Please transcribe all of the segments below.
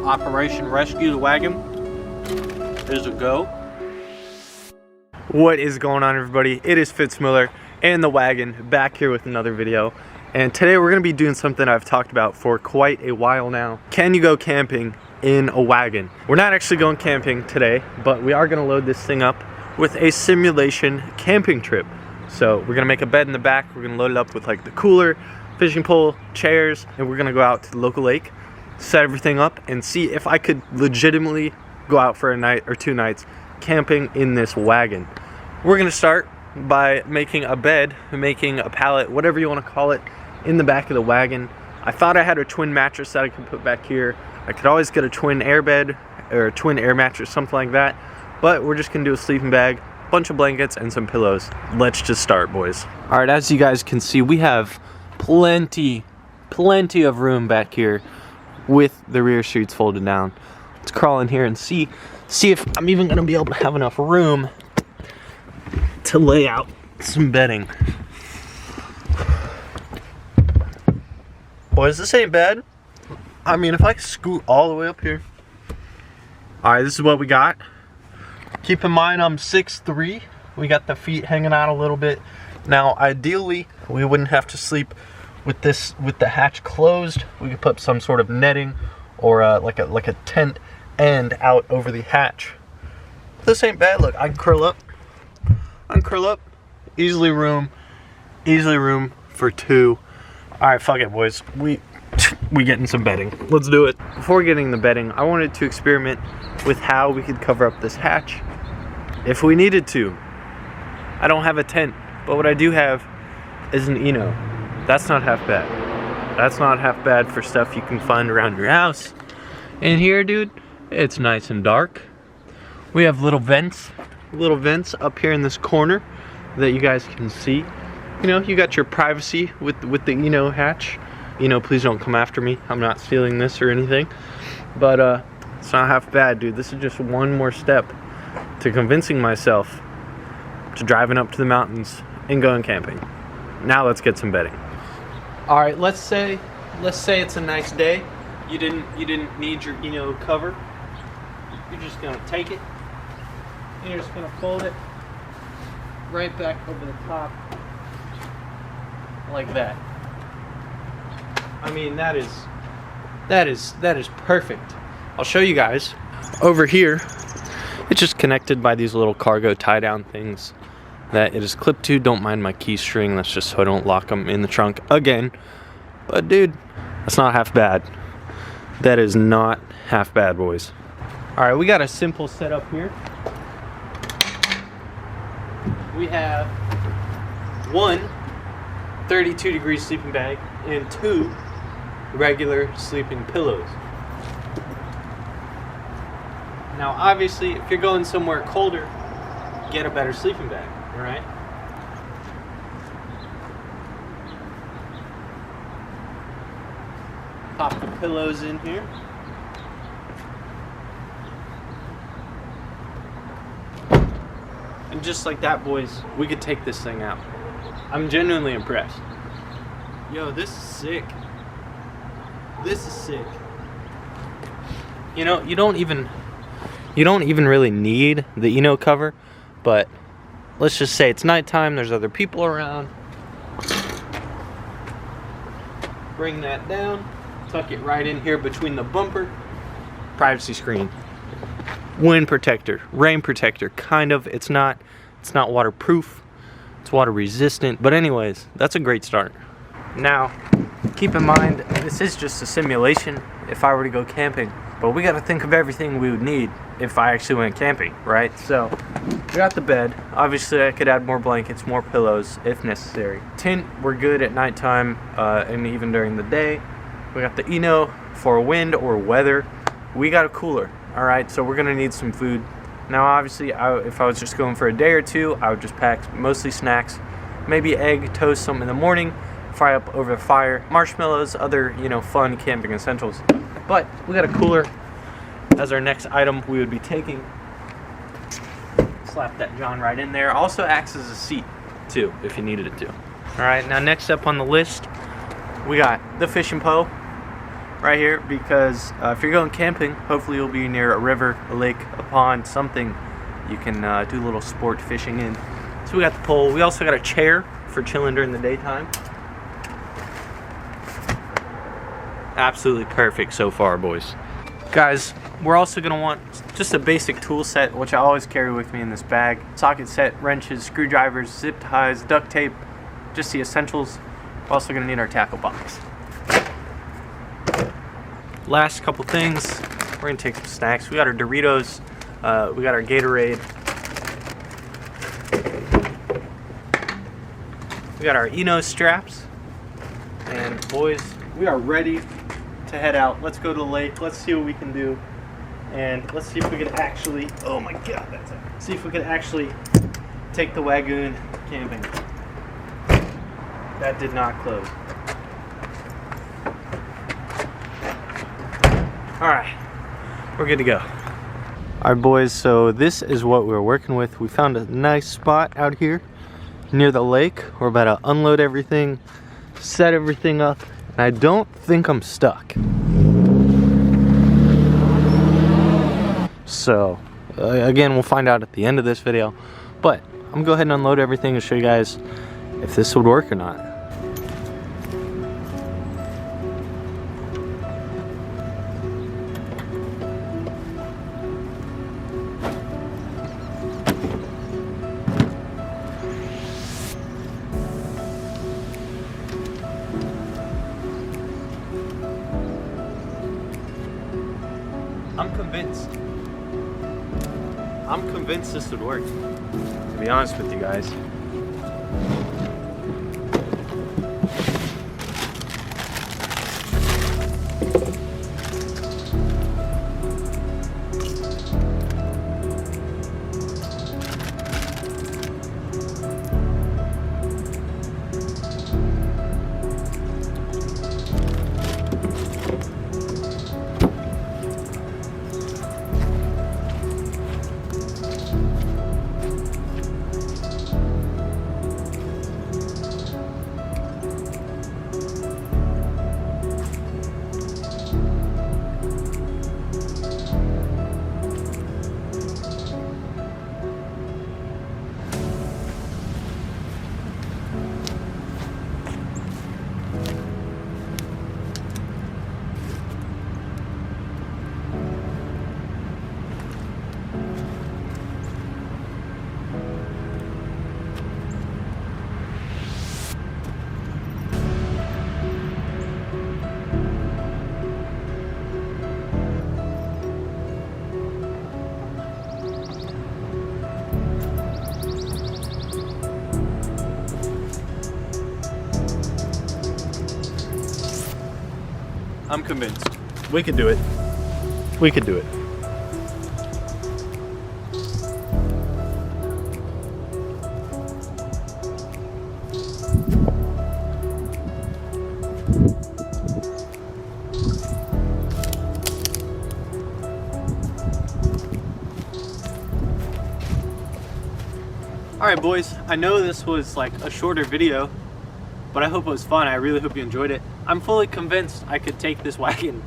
Operation Rescue the Wagon is a go. What is going on, everybody? It is Fitz and the Wagon back here with another video. And today we're going to be doing something I've talked about for quite a while now. Can you go camping in a wagon? We're not actually going camping today, but we are going to load this thing up with a simulation camping trip. So we're going to make a bed in the back. We're going to load it up with like the cooler, fishing pole, chairs, and we're going to go out to the local lake, set everything up, and see if I could legitimately go out for a night or 2 nights camping in this wagon. We're going to start by making a bed, making a pallet, whatever you want to call it, in the back of the wagon. I thought I had a twin mattress that I could put back here. I could always get a twin air bed or a twin air mattress, something like that, but we're just gonna do a sleeping bag, bunch of blankets, and some pillows. Let's just start, boys. All right, as you guys can see, we have plenty of room back here with the rear seats folded down. Let's crawl in here and see if I'm even gonna be able to have enough room to lay out some bedding. Boys, this ain't bad. I mean, if I scoot all the way up here. All right, this is what we got. Keep in mind, I'm 6'3". We got the feet hanging out a little bit. Now, ideally, we wouldn't have to sleep with the hatch closed. We could put some sort of netting or like a tent end out over the hatch. This ain't bad. Look, I can curl up. Easily room for 2. All right, fuck it, boys. We getting some bedding. Let's do it. Before getting the bedding, I wanted to experiment with how we could cover up this hatch if we needed to. I don't have a tent, but what I do have is an Eno. That's not half bad. That's not half bad for stuff you can find around your house. And here, dude, it's nice and dark. We have little vents up here in this corner that you guys can see. You know, you got your privacy with the Eno hatch. You know, please don't come after me. I'm not stealing this or anything. But it's not half bad, dude. This is just one more step to convincing myself to driving up to the mountains and going camping. Now let's get some bedding. All right, let's say it's a nice day. You didn't need your Eno cover. You're just gonna take it. And you're just gonna fold it right back over the top. Like that. I mean, that is perfect. I'll show you guys. Over here, it's just connected by these little cargo tie-down things that it is clipped to. Don't mind my key string. That's just so I don't lock them in the trunk again. But dude, that's not half bad. That is not half bad, boys. All right, we got a simple setup here. We have one 32-degree sleeping bag and 2 regular sleeping pillows. Now, obviously, if you're going somewhere colder, get a better sleeping bag, all right? Pop the pillows in here. And just like that, boys, we could take this thing out. I'm genuinely impressed. Yo, this is sick. This is sick. You know, you don't even really need the Eno cover, but let's just say it's nighttime, there's other people around. Bring that down, tuck it right in here between the bumper. Privacy screen. Wind protector, rain protector, kind of. It's not waterproof. It's water resistant, but anyways, that's a great start. Now, keep in mind, this is just a simulation if I were to go camping, but we got to think of everything we would need if I actually went camping, right? So, we got the bed. Obviously, I could add more blankets, more pillows if necessary. Tent, we're good at nighttime and even during the day. We got the Eno for wind or weather. We got a cooler, all right? So we're gonna need some food. Now, obviously, if I was just going for a day or 2, I would just pack mostly snacks, maybe egg, toast, something in the morning, fry up over the fire, marshmallows, other, fun camping essentials. But we got a cooler as our next item we would be taking. slap that John right in there. Also acts as a seat too, if you needed it to. Alright, now next up on the list, we got the fishing pole right here, because if you're going camping, hopefully you'll be near a river, a lake, a pond, something you can do a little sport fishing in. So we got the pole. We also got a chair for chilling during the daytime. Absolutely perfect so far, boys. Guys, we're also going to want just a basic tool set, which I always carry with me in this bag. Socket set, wrenches, screwdrivers, zip ties, duct tape, just the essentials. We're also going to need our tackle box. Last couple things, we're going to take some snacks. We got our Doritos, we got our Gatorade, we got our Eno straps, and boys, we are ready to head out. Let's go to the lake, let's see what we can do, and let's see if we can actually, oh my god, that's it. See if we can actually take the WAGON camping. That did not close. Alright, we're good to go. Alright boys, so this is what we're working with. We found a nice spot out here near the lake. We're about to unload everything, set everything up, and I don't think I'm stuck. So, again, we'll find out at the end of this video, but I'm gonna go ahead and unload everything and show you guys if this would work or not. I'm convinced this would work, to be honest with you guys. I'm convinced. We could do it. We could do it. Alright boys, I know this was like a shorter video, but I hope it was fun. I really hope you enjoyed it. I'm fully convinced I could take this wagon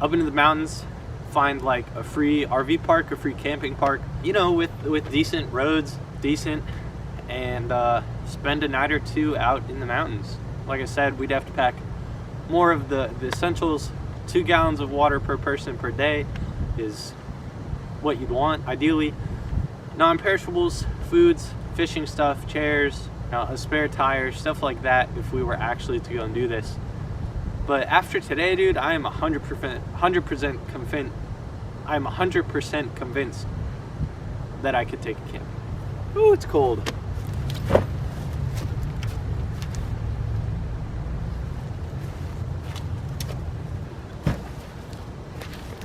up into the mountains, find like a free RV park, a free camping park, you know, with decent roads, and spend a night or two out in the mountains. Like I said, we'd have to pack more of the essentials. 2 gallons of water per person per day is what you'd want, ideally. Non-perishables, foods, fishing stuff, chairs, a spare tire, stuff like that if we were actually to go and do this. But after today, dude, I am 100% convinced that I could take a camp. Ooh, it's cold.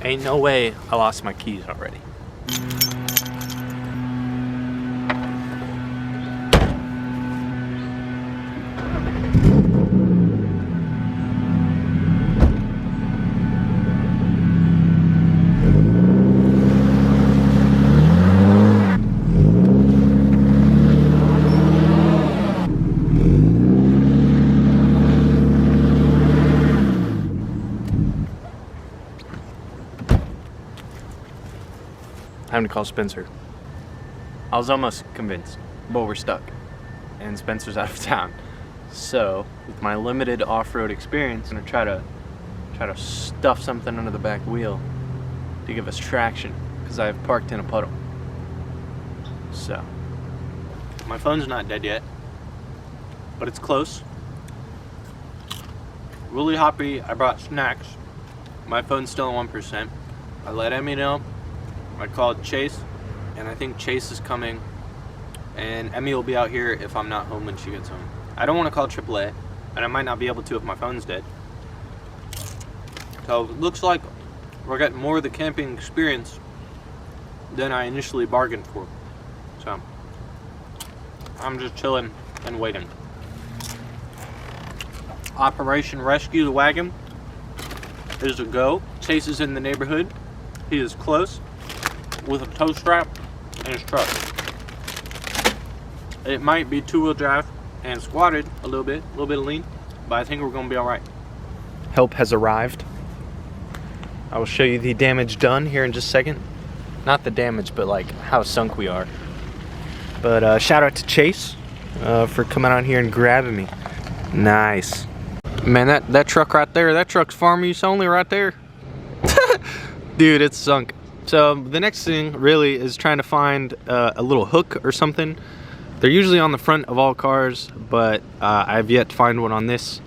Ain't no way I lost my keys already. Time to call Spencer. I was almost convinced, but we're stuck, and Spencer's out of town. So, with my limited off-road experience, I'm gonna try to stuff something under the back wheel to give us traction, because I have parked in a puddle. So, my phone's not dead yet, but it's close. Really happy I brought snacks. My phone's still at 1%. I let Emmy know. I called Chase, and I think Chase is coming, and Emmy will be out here if I'm not home when she gets home. I don't want to call AAA, and I might not be able to if my phone's dead. So it looks like we're getting more of the camping experience than I initially bargained for. So I'm just chilling and waiting. Operation Rescue the Wagon is a go. Chase is in the neighborhood. He is close with a tow strap and his truck. It might be two-wheel drive and squatted a little bit of lean, but I think we're gonna be all right. Help has arrived. I will show you the damage done here in just a second. Not the damage, but like how sunk we are. But shout out to Chase for coming out here and grabbing me. Nice. Man, that truck right there, that truck's farm use only right there. Dude, it's sunk. So the next thing really is trying to find a little hook or something. They're usually on the front of all cars, but I've yet to find one on this.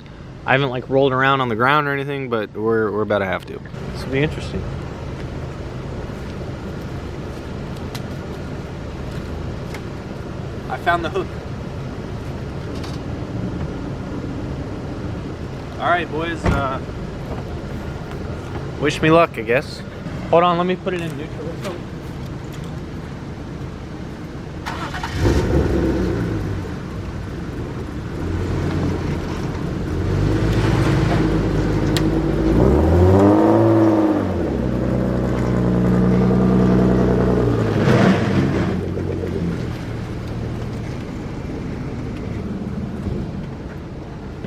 I haven't like rolled around on the ground or anything, but we're about to have to. This will be interesting. I found the hook. All right, boys. Wish me luck, I guess. Hold on, let me put it in neutral.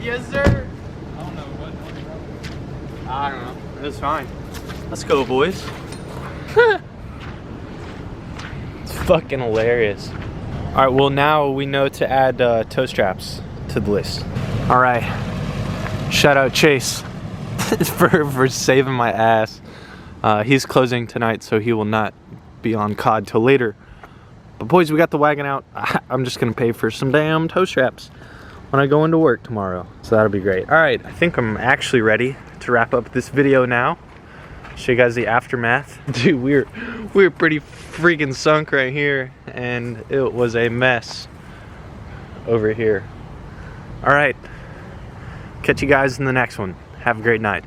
Yes, sir. I don't know what. I don't know. It's fine. Let's go, boys. It's fucking hilarious. All right. Well, now we know to add toe straps to the list. All right. Shout out Chase for saving my ass. He's closing tonight, so he will not be on COD till later. But boys, we got the wagon out. I'm just gonna pay for some damn toe straps when I go into work tomorrow, so that'll be great. All right, I think I'm actually ready to wrap up this video now. Show you guys the aftermath. Dude, we're pretty freaking sunk right here, and it was a mess over here. All right, catch you guys in the next one. Have a great night.